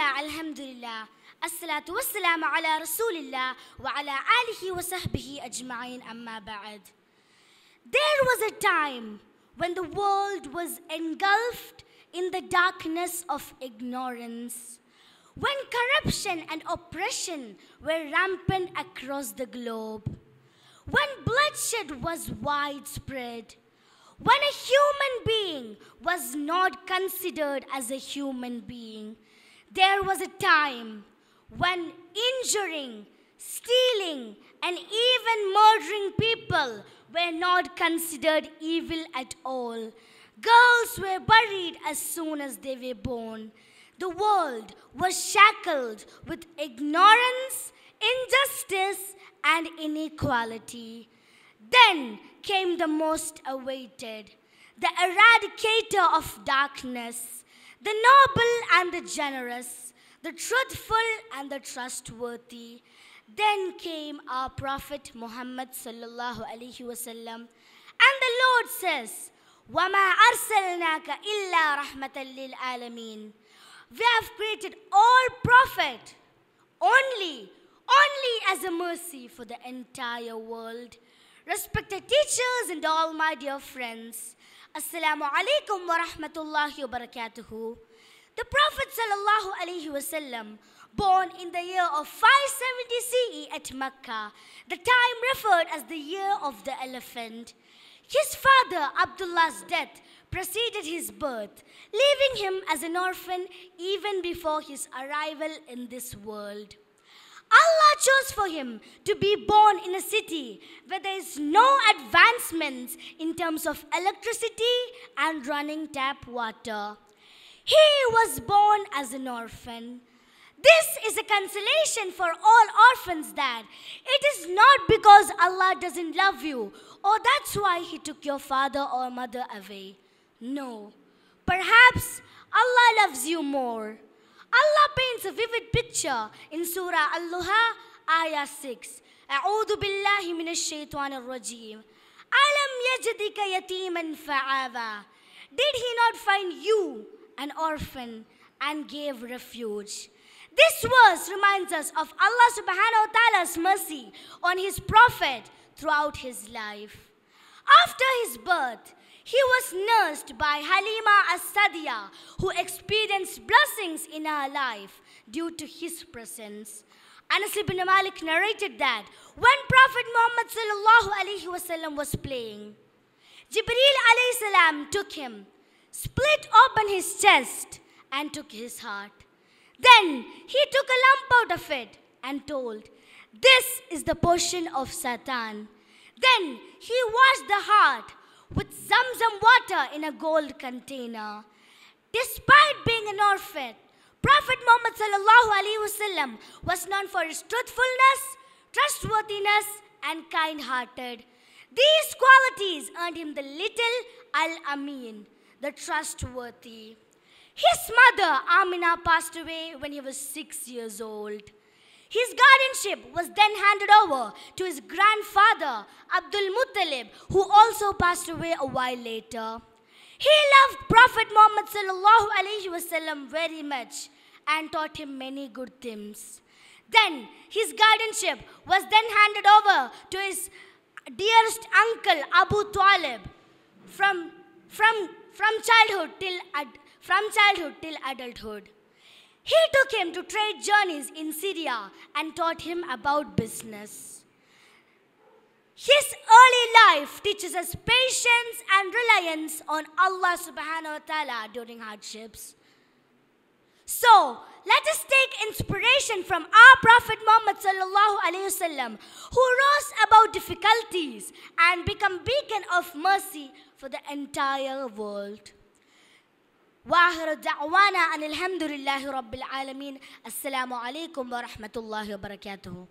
Bismillah, Alhamdulillah, As-salatu was-salamu ala Rasulillah wa ala alihi wa sahbihi ajma'in amma ba'd. There was a time when the world was engulfed in the darkness of ignorance, when corruption and oppression were rampant across the globe, when bloodshed was widespread, when a human being was not considered as a human being. There was a time when injuring, stealing, and even murdering people were not considered evil at all. Girls were buried as soon as they were born. The world was shackled with ignorance, injustice, and inequality. Then came the most awaited, the eradicator of darkness, the noble and the generous, the truthful and the trustworthy. Then came our Prophet Muhammad sallallahu alaihi wasallam, and the Lord says, وَمَا أَرْسَلْنَاكَ إِلَّا رَحْمَةً لِلْعَالَمِينَ. We have created all prophet only as a mercy for the entire world. Respected teachers and all my dear friends, Assalamu alaikum wa rahmatullahi wa barakatuhu. The Prophet sallallahu alaihi wasallam, born in the year of 570 CE at Mecca, the time referred as the year of the elephant. His father Abdullah's death preceded his birth, leaving him as an orphan even before his arrival in this world. Allah chose for him to be born in a city where there is no advancements in terms of electricity and running tap water. He was born as an orphan. This is a consolation for all orphans that it is not because Allah doesn't love you or that's why He took your father or mother away. No, perhaps Allah loves you more. Allah paints a vivid picture in Surah Al-Luha, Ayah 6. A'udhu billahi minash shaitanir rajim. Alam yajidika yatiman fa'ava. Did He not find you an orphan and gave refuge? This verse reminds us of Allah subhanahu wa ta'ala's mercy on His Prophet throughout his life. After his birth, he was nursed by Halima as-Sadiya, who experienced blessings in her life due to his presence. Anas ibn Malik narrated that when Prophet Muhammad sallallahu alaihi wasallam was playing, Jibreel alayhi salam took him, split open his chest, and took his heart. Then he took a lump out of it and told, "This is the portion of Satan." Then he washed the heart with Zamzam water in a gold container. Despite being an orphan, Prophet Muhammad sallallahu alaihi wasallam was known for his truthfulness, trustworthiness, and kind-hearted. These qualities earned him the little Al-Amin, the trustworthy. His mother Amina passed away when he was 6 years old. His guardianship was then handed over to his grandfather, Abdul Muttalib, who also passed away a while later. He loved Prophet Muhammad sallallahu alaihi wasallam very much and taught him many good things. Then his guardianship was then handed over to his dearest uncle, Abu Talib, from childhood till adulthood. He took him to trade journeys in Syria and taught him about business. His early life teaches us patience and reliance on Allah subhanahu wa ta'ala during hardships. So, let us take inspiration from our Prophet Muhammad sallallahu alaihi wasallam, who rose above difficulties and become beacon of mercy for the entire world. وآخر دعوانا أن الحمد لله رب العالمين. السلام عليكم ورحمة الله وبركاته.